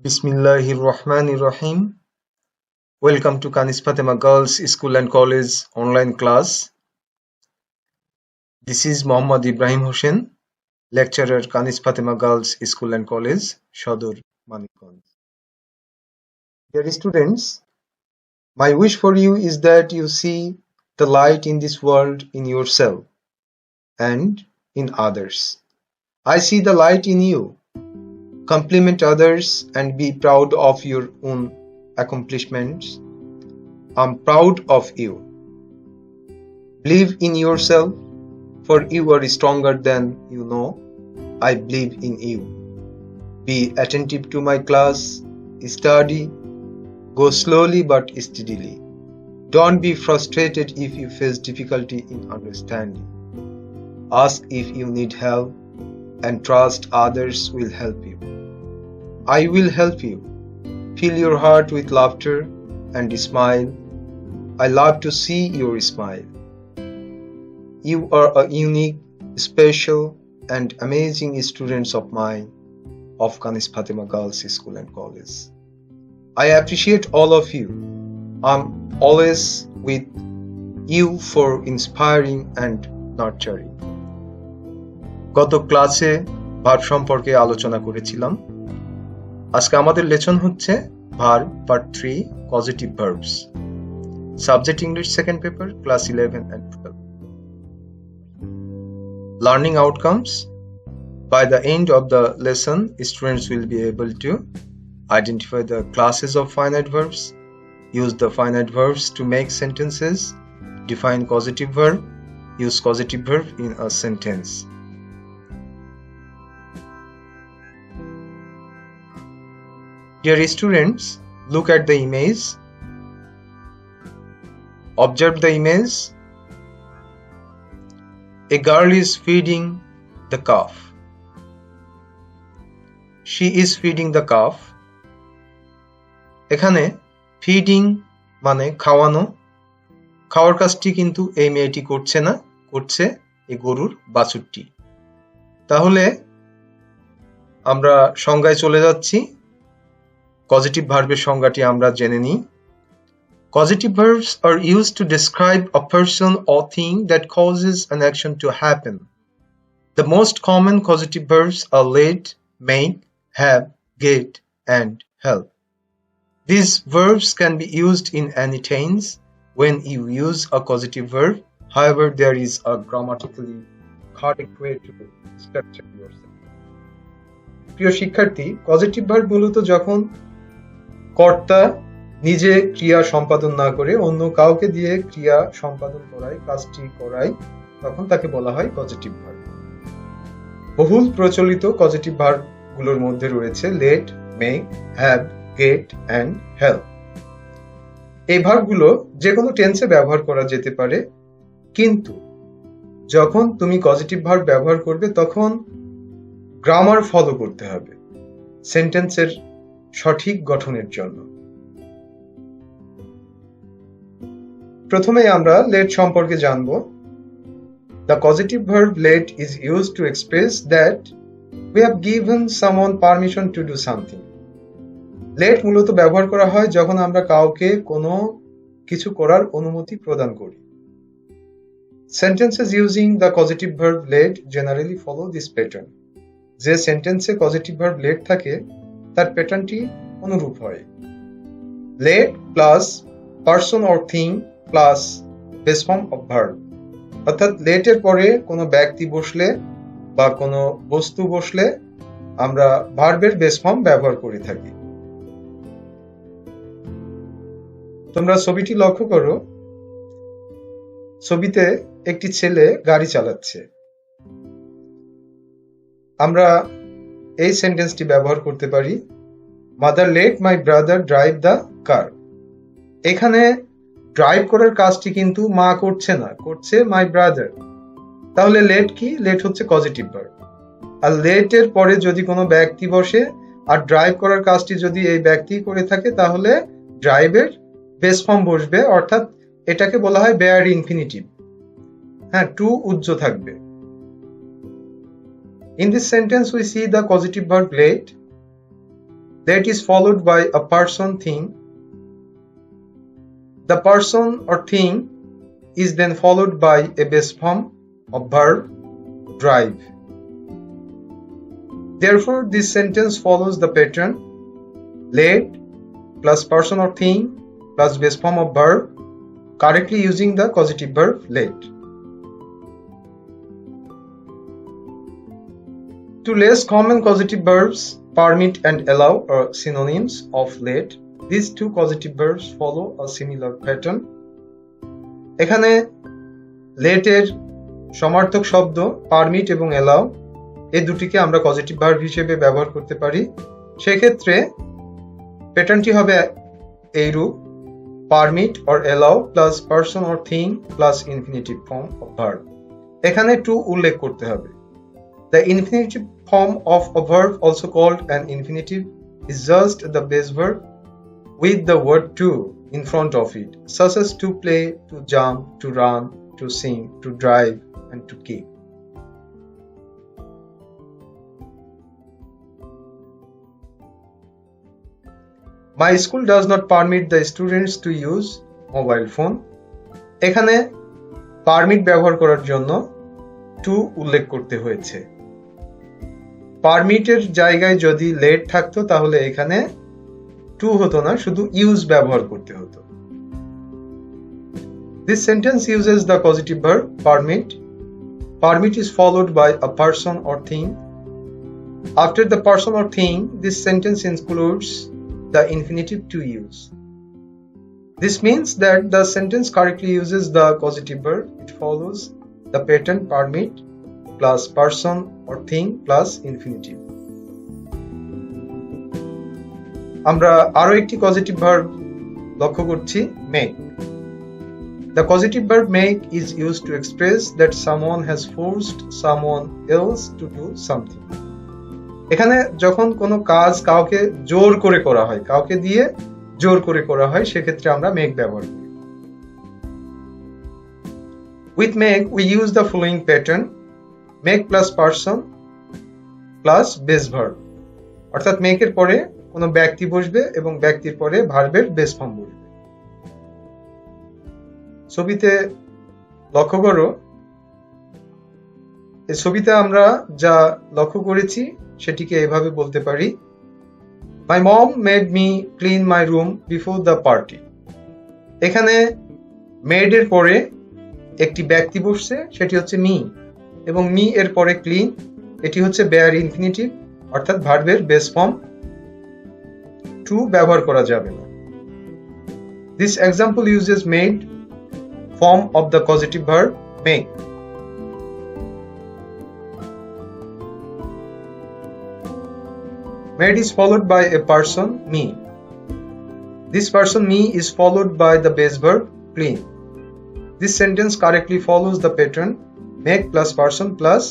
Bismillahirrahmanirrahim. Welcome to Kanis Fatima Girls School and College online class. This is Muhammad Ibrahim Hossein, lecturer Kanis Fatima Girls School and College, Shodor, Manikganj. Dear students, my wish for you is that you see the light in this world in yourself and in others. I see the light in you. Compliment others and be proud of your own accomplishments. I'm proud of you. Believe in yourself, for you are stronger than you know. I believe in you. Be attentive to my class, study, go slowly but steadily. Don't be frustrated if you face difficulty in understanding. Ask if you need help and trust others will help you. I will help you. Fill your heart with laughter and smile. I love to see your smile. You are a unique, special, and amazing students of mine of Kanis Fatima Girls School and College. I appreciate all of you. I'm always with you for inspiring and nurturing. গত ক্লাসে verb সম্পর্কে আলোচনা করেছিলাম। আজকে আমাদের lesson হচ্ছে verb part 3 positive verbs. Subject English second paper class 11 and 12. Learning outcomes. By the end of the lesson, students will be able to identify the classes of finite verbs, use the finite verbs to make sentences, define causative verb, use causative verb in a sentence. Dear students, look at the image. Observe the image. A girl is feeding the calf. She is feeding the calf. এখানে feeding মানে খাওয়ানো। খাওয়ার কাজটি কিন্তু এই মেয়েটি করছে না, করছে এই গরুর বাছুরটি। তাহলে আমরা সংজ্ঞায় চলে যাচ্ছি। পজিটিভ ভার্বের সংজ্ঞাটি আমরা জেনে নিই। Causative verbs are used to describe a person or thing that causes an action to happen. The most common causative verbs are let, make, have, get, and help. These verbs can be used in any tense when you use a causative verb. However, there is a grammatically correct way to structure yourself. প্রিয় শিক্ষার্থী, causative verb মূলত যখন কর্তা নিজে ক্রিয়া সম্পাদন না করে অন্য কাউকে দিয়ে ক্রিয়া সম্পাদন করায়, কাজটি করায়, তখন তাকে বলা হয় কজেটিভ ভার্ব। বহুল প্রচলিত কজেটিভ ভার্ব গুলোর মধ্যে রয়েছে let, make, have, get and help. এই ভার্বগুলো যে কোনো টেন্সে ব্যবহার করা যেতে পারে, কিন্তু যখন তুমি কজেটিভ ভার্ব ব্যবহার করবে তখন গ্রামার ফলো করতে হবে সেন্টেন্সের সঠিক গঠনের জন্য। প্রথমে আমরা লেট সম্পর্কে জানব। The causative verb let is used to express that we have given someone permission to do something. let মূলত ব্যবহার করা হয় যখন আমরা কাউকে কোনো কিছু করার অনুমতি প্রদান করি। Sentences using the causative verb let generally follow this pattern. যে সেন্টেন্সে কজেটিভ ভার্ব লেট থাকে তার প্যাটার্নটি অনুরূপ হয়। Let plus person or thing plus base form of verb, অর্থাৎ লেটের পরে কোনো ব্যক্তি বসলে বা কোনো বস্তু বসলে আমরা ভার্বের বেস ফর্ম ব্যবহার করে থাকি। তোমরা ছবিটি লক্ষ্য করো। ছবিতে একটি ছেলে গাড়ি চালাচ্ছে। আমরা এই সেন্টেন্সটি ব্যবহার করতে পারি, mother late my brother drive the car. এখানে ড্রাইভ করার কাজটি কিন্তু মা করছে না, করছে মাই ব্রাদার। তাহলে লেট কি? লেট হচ্ছে কজেটিভ ভার্ব। আর লেটের পরে যদি কোনো ব্যক্তি বসে আর ড্রাইভ করার কাজটি যদি এই ব্যক্তি করে থাকে তাহলে ড্রাইভের বেস ফর্ম বসবে, অর্থাৎ এটাকে বলা হয় বেয়ার ইনফিনিটিভ। হ্যাঁ, টু উজ্জ থাকবে। In this sentence, we see the causative verb let That is followed by a person thing. The person or thing is then followed by a base form of verb drive. Therefore, this sentence follows the pattern late plus person or thing plus base form of verb, correctly using the causative verb late. Two less common causative verbs, permit and allow, are synonyms of late. These two causative verbs follow a similar pattern. এখানে late এর সমার্থক শব্দ permit এবং allow এই দুটিকে আমরা causative verb হিসেবে ব্যবহার করতে পারি। সেক্ষেত্রে প্যাটার্নটি হবে এইরূপ: permit or allow plus person or thing plus infinitive form of verb. এখানে to উল্লেখ করতে হবে। The infinitive form of a verb, also called an infinitive, is just the base verb with the word to in front of it, such as to play, to jump, to run, to sing, to drive, and to keep. My school does not permit the students to use mobile phone. এখানে permit ব্যবহার করার জন্য to উল্লেখ করতে হয়েছে। পারমিটের জায়গায় যদি লেট থাকতো তাহলে এখানে টু হতো না, শুধু ইউজ ব্যবহার করতে হতো। This sentence uses the causative verb permit. Permit is followed by a person or thing. After the person or thing, this sentence includes the infinitive to use. This means that the sentence correctly uses the causative verb. It follows the pattern permit plus person or thing plus infinitive. আমরা আরো একটি causative verb লক্ষ্য করছি, make. The causative verb make is used to express that someone has forced someone else to do something. এখানে যখন কোনো কাজ কাউকে জোর করে করা হয়, কাউকে দিয়ে জোর করে করা হয়, সেক্ষেত্রে আমরা make ব্যবহার করি। With make we use the following pattern: make plus person plus base verb, অর্থাৎ make এর পরে কোনো ব্যক্তি বসবে এবং ব্যক্তির পরে ভার্বের বেস ফর্ম বসবে। ছবিতে লক্ষ্য করো, এই ছবিতে আমরা যা লক্ষ্য করেছি সেটিকে এভাবে বলতে পারি: My mom made me clean my room before the party. এখানে made এর পরে একটি ব্যক্তি বসছে, সেটি হচ্ছে me, এবং me এর পরে clean, এটি হচ্ছে bare infinitive, অর্থাৎ ভার্বের বেস ফর্ম, to ব্যবহার করা যাবে না। This example uses made form of the causative verb make. Made is followed by a person, me. This person, me, is followed by the base verb clean. This sentence correctly follows the pattern make plus person plus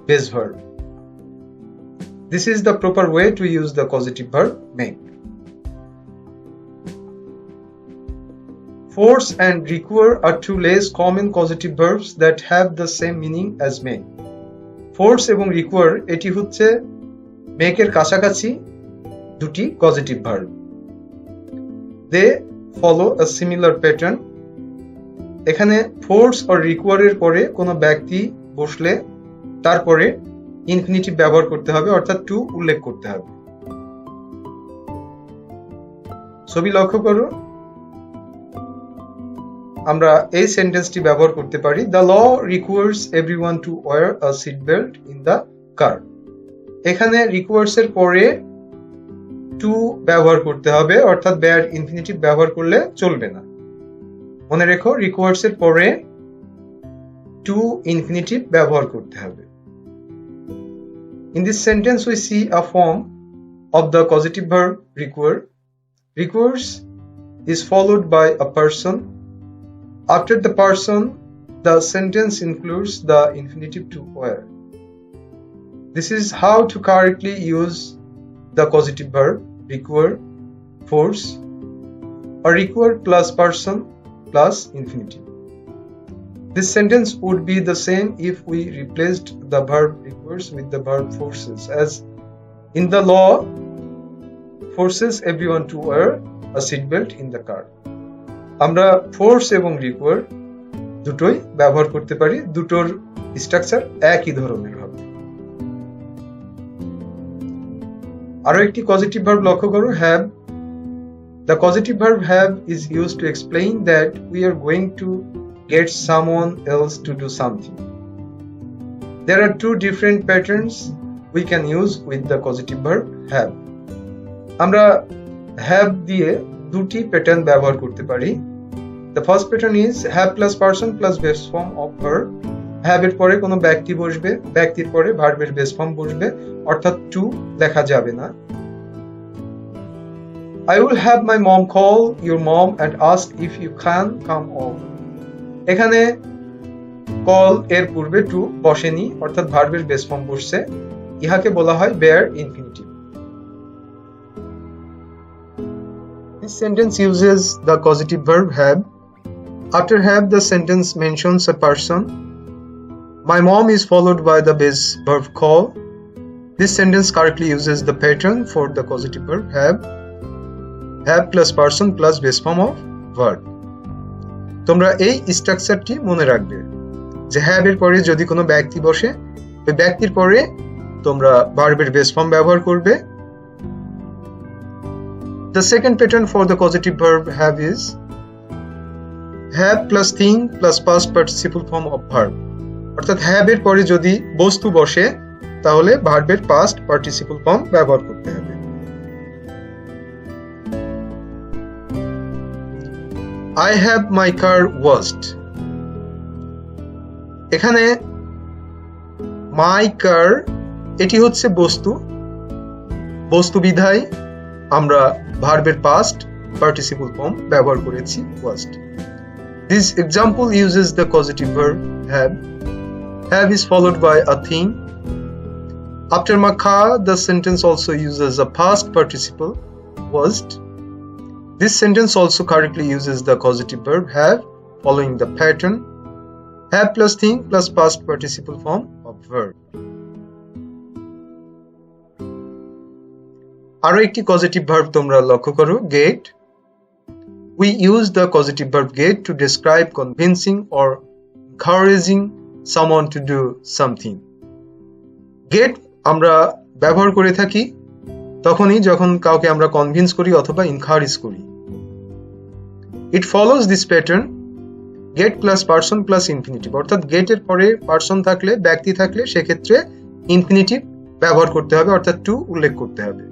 base verb. This is the proper way to use the causative verb make. Force and require are two less common causative verbs that have the same meaning as make. Force এবং require এটি হচ্ছে make এর কাছাকাছি দুটি causative verb. They follow a similar pattern. এখানে force or require এর পরে কোনো ব্যক্তি বসলে তারপরে infinitive ব্যবহার করতে হবে, অর্থাৎ to উল্লেখ করতে হবে। ছবি লক্ষ্য করো, আমরা এই সেন্টেন্সটি ব্যবহার করতে পারি: The law requires everyone to wear a seat belt in the car. এখানে requires এর পরে to ব্যবহার করতে হবে, অর্থাৎ bare infinitive ব্যবহার করলে চলবে না। মনে রেখো, requires এর পরে to infinitive ব্যবহার করতে হবে। In this sentence we see a form of the causative verb require. Requires is followed by a person. After the person, the sentence includes the infinitive to wear. This is how to correctly use the causative verb require, force, or require plus person plus infinitive. This sentence would be the same if we replaced the verb requires with the verb forces, as in the law forces everyone to wear a seatbelt in the car. আমরা force এবং require দুটোই ব্যবহার করতে পারি, দুটোর structure একই ধরনের হবে। আরো একটি পজিটিভ ভার্ব লক্ষ্য করো, have. The causative verb have is used to explain that we are going to get someone else to do something. There are two different patterns we can use with the causative verb have. আমরা have দিয়ে দুটি pattern ব্যবহার করতে পারি। The first pattern is have plus person plus base form of verb. have এর পরে কোনো ব্যক্তি বসবে, ব্যক্তির পরে ভার্বের বেস ফর্ম বসবে, অর্থাৎ to লেখা যাবে না। I will have my mom call your mom and ask if you can come over. এখানে call এর পূর্বে to বসেনি, অর্থাৎ ভার্বের বেস ফর্ম বসছে। ইহাকে বলা হয় bare infinitive. This sentence uses the causative verb have. After have, the sentence mentions a person. My mom is followed by the base verb call. This sentence correctly uses the pattern for the causative verb have. Have plus person plus base form of verb. তোমরা এই স্ট্রাকচারটি মনে রাখবে যে have এর পরে যদি কোনো ব্যক্তি বসে, ওই ব্যক্তির পরে তোমরা ভার্বের বেস ফর্ম ব্যবহার করবে। The second pattern for the causative verb have is have plus thing plus past participle form of verb. অর্থাৎ have এর পরে যদি বস্তু বসে তাহলে ভার্বের past participle form ব্যবহার করতে হবে। I have my car washed. এখানে my car এটি হচ্ছে বস্তু বিধায় আমরা ভার্বের past participle form ব্যবহার করেছি washed. This example uses the causative verb have. Have is followed by a thing. After my car, the sentence also uses a past participle washed. This sentence also correctly uses the causative verb have following the pattern have plus thing plus past participle form of verb. আরো একটি causative verb তোমরা লক্ষ্য করো, get. We use the causative verb get to describe convincing or encouraging someone to do something. Get আমরা ব্যবহার করে থাকি তখনই যখন কাউকে আমরা কনভিন্স করি অথবা এনকারেজ করি। It follows this pattern get plus person plus infinitive, অর্থাৎ get এর পরে পারসন থাকলে, ব্যক্তি থাকলে সেক্ষেত্রে ইনফিনিটিভ ব্যবহার করতে হবে, অর্থাৎ to উল্লেখ করতে হবে।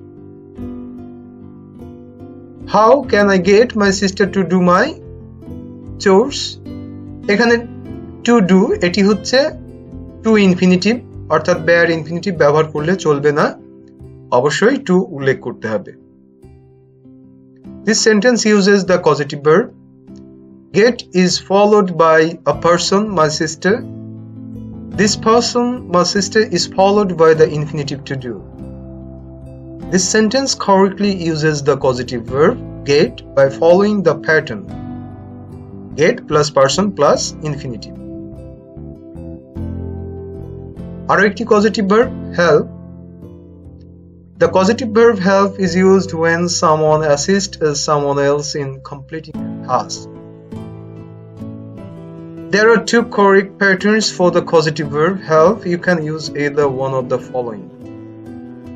How can I get my sister to do my chores? এখানে to do এটি হচ্ছে to infinitive, অর্থাৎ bare infinitive ব্যবহার করলে চলবে না, অবশ্যই to উল্লেখ করতে হবে। This sentence uses the causative verb. Get is followed by a person, my sister. This person, my sister, is followed by the infinitive to do. This sentence correctly uses the causative verb get by following the pattern get plus person plus infinitive. আরো একটি causative verb help. The causative verb help is used when someone assists someone else in completing a task. There are two correct patterns for the causative verb help. You can use either one of the following.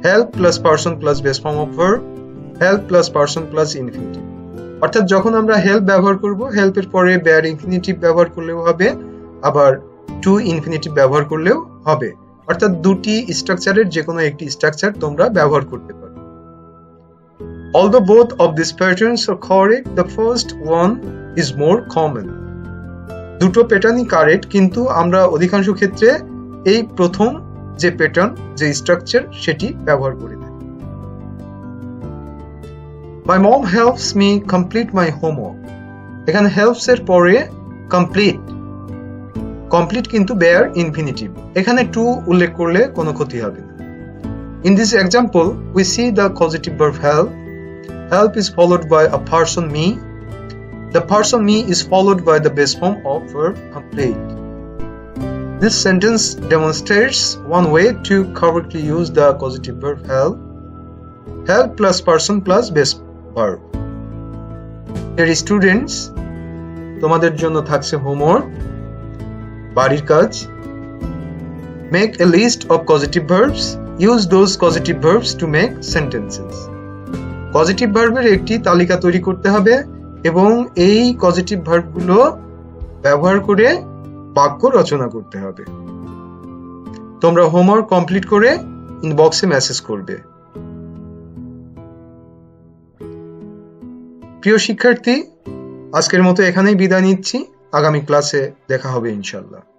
Help plus person plus base form of verb, help plus person plus infinitive. অর্থাৎ যখন আমরা help ব্যবহার করব, help এর পরে bare infinitive ব্যবহার করলেও হবে, আবার to infinitive ব্যবহার করলেও হবে, অর্থাৎ দুটি স্ট্রাকচারের যে কোনো একটি স্ট্রাকচার তোমরা ব্যবহার করতে পারো। Although both of these patterns are correct, the first one is more common. দুটো প্যাটার্নই কারেক্ট, কিন্তু আমরা অধিকাংশ ক্ষেত্রে এই প্রথম যে প্যাটার্ন, যে স্ট্রাকচার সেটি ব্যবহার করে থাকি। My mom helps me complete my homework. এখানে helps এর পরে complete কিন্তু bare infinitive, এখানে to উল্লেখ করলে কোনো ক্ষতি হবে না। In this example, we see the causative verb help. Help is followed by a person me. The person me is followed by the base form of verb complete. This sentence demonstrates one way to correctly use the causative verb help. help plus person plus base verb. Dear students, তোমাদের জন্য থাকছে homework, বাড়ির কাজ। Make a list of causative verbs. Use those causative verbs to make sentences. Positive ভার্বের একটি তালিকা তৈরি করতে হবে এবং এই পজিটিভ ভার্বগুলো ব্যবহার করে বাক্য রচনা করতে হবে। তোমরা হোমওয়ার্ক কমপ্লিট করে ইনবক্সে মেসেজ করবে। প্রিয় শিক্ষার্থী, আজকের মতো এখানেই বিদায় নিচ্ছি। আগামী ক্লাসে দেখা হবে ইনশাআল্লাহ।